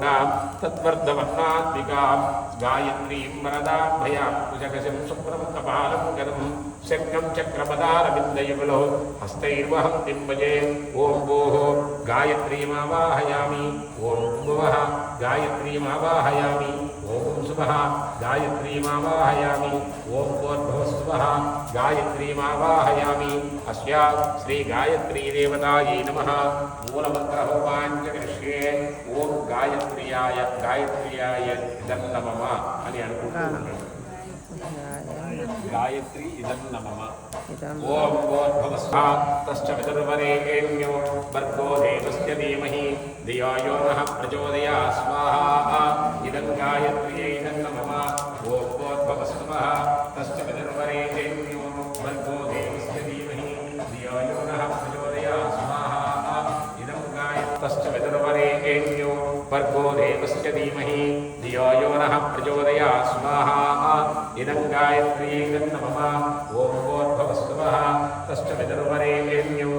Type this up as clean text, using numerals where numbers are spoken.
तत्सवितुर्वरेण्यं तद्वर्धवन्नात्मिकां गायत्रीं वरदाभयां कुशकशं शुक्रं कपालं गदं शर्कं चक्रपदारविन्दयुगलो हस्तैर्वहं तिम्बजे ॐ भोः गायत्रीमावाहयामि ॐ भुवः गायत्रीमावाहयामि ॐ शुभः गायत्रीमावाहयामि ॐ भूर्भुवस्सुवः गायत्रीमावाहयामि अस्या श्रीगायत्रीदेवतायै नमः मूलमन्त्रहोमाञ्च करिष्ये ॐ गायत्र्याय इदं नमः అని అనుకుంటున్నాను गायत्री इदं नमः ओम भूर्भुवस्सुवः तस्य वितुर्वरेण्यो भर्गो देवस्य धीमहि धियो यो नः प्रचोदयात् स्वाहा इदं गायत्र्यै इदं नमः ओम भूर्भुवस्सुवः तस्य वितुर्वरेण्यो भर्गो देवस्य धीमहि धियो यो नः प्रचोदयात् स्वाहा इदं गायत्र्यै वितुर्वरेण्यो भर्गो देवस्य धीमहि धियो यो नः प्रचोदयात् स्वाहा इदं गायत्र्यै इदं नमः ओम